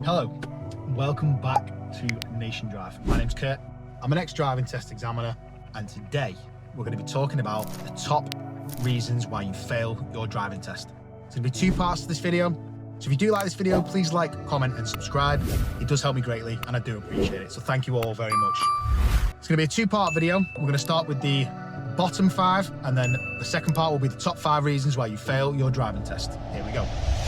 Hello, welcome back to Nation Drive. My name's Kurt. I'm an ex-driving test examiner, and today we're going to be talking about the top reasons why you fail your driving test. It's going to be two parts to this video. So if you do like this video, please like, comment, and subscribe. It does help me greatly, and I do appreciate it. So thank you all very much. It's going to be a two-part video. We're going to start with the bottom 5, and then the second part will be the top 5 reasons why you fail your driving test. Here we go.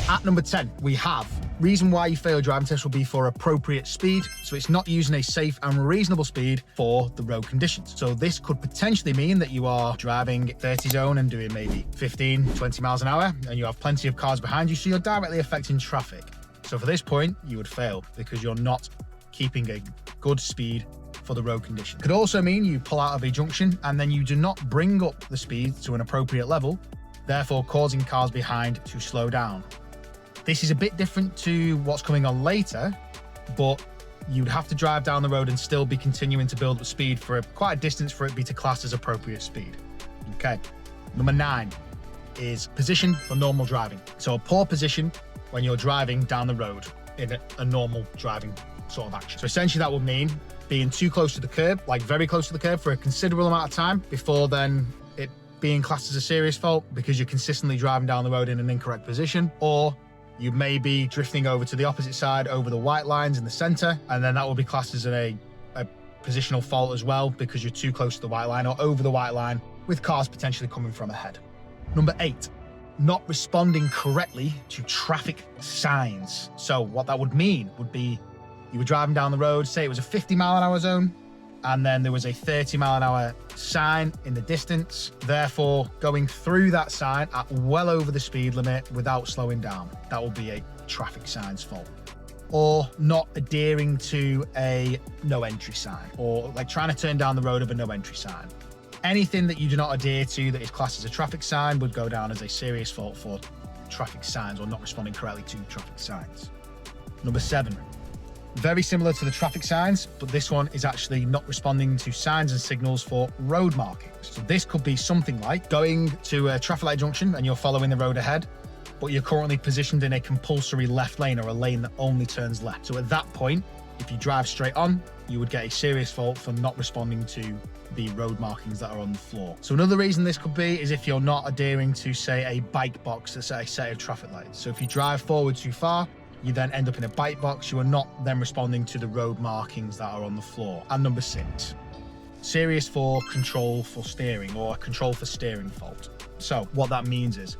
At number 10, we have reason why you fail your driving test will be for appropriate speed. So it's not using a safe and reasonable speed for the road conditions. So this could potentially mean that you are driving 30 zone and doing maybe 15, 20 miles an hour, and you have plenty of cars behind you, so you're directly affecting traffic. So for this point, you would fail because you're not keeping a good speed for the road condition. Could also mean you pull out of a junction and then you do not bring up the speed to an appropriate level, therefore causing cars behind to slow down. This is a bit different to what's coming on later, but you'd have to drive down the road and still be continuing to build up speed for quite a distance for it to be classed as appropriate speed. Okay. Number 9 is position for normal driving. So a poor position when you're driving down the road in a normal driving sort of action. So essentially that would mean being too close to the curb, like very close to the curb for a considerable amount of time before then it being classed as a serious fault because you're consistently driving down the road in an incorrect position, or you may be drifting over to the opposite side over the white lines in the center, and then that will be classed as a positional fault as well because you're too close to the white line or over the white line with cars potentially coming from ahead. Number 8, not responding correctly to traffic signs. So what that would mean would be you were driving down the road, say it was a 50-mile-an-hour zone, and then there was a 30-mile-an-hour sign in the distance, therefore going through that sign at well over the speed limit without slowing down. That will be a traffic signs fault. Or not adhering to a no entry sign, or like trying to turn down the road of a no entry sign. Anything that you do not adhere to that is classed as a traffic sign would go down as a serious fault for traffic signs or not responding correctly to traffic signs. Number 7. Very similar to the traffic signs, but this one is actually not responding to signs and signals for road markings. So this could be something like going to a traffic light junction and you're following the road ahead, but you're currently positioned in a compulsory left lane or a lane that only turns left. So at that point, if you drive straight on, you would get a serious fault for not responding to the road markings that are on the floor. So another reason this could be is if you're not adhering to, say, a bike box that's at a set of traffic lights. So if you drive forward too far, you then end up in a bike box, you are not then responding to the road markings that are on the floor. And number 6, serious for control for steering or a control for steering fault. So what that means is,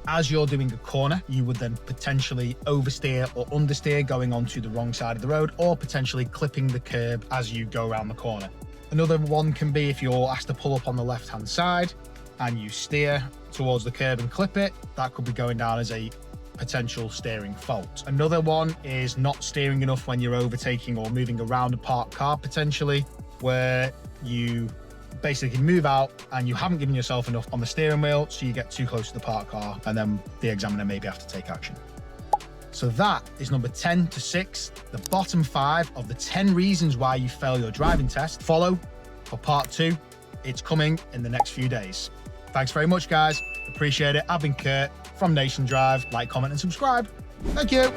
as you're doing a corner, you would then potentially oversteer or understeer going onto the wrong side of the road, or potentially clipping the curb as you go around the corner. Another one can be if you're asked to pull up on the left-hand side and you steer towards the curb and clip it, that could be going down as a potential steering fault. Another one is not steering enough when you're overtaking or moving around a parked car, potentially, where you basically move out and you haven't given yourself enough on the steering wheel, so you get too close to the parked car, and then the examiner maybe have to take action. So that is number 10 to 6, the bottom 5 of the 10 reasons why you fail your driving test. Follow for part 2. It's coming in the next few days. Thanks very much, guys. Appreciate it. I've been Kurt from Nation Drive. Like, comment, and subscribe. Thank you.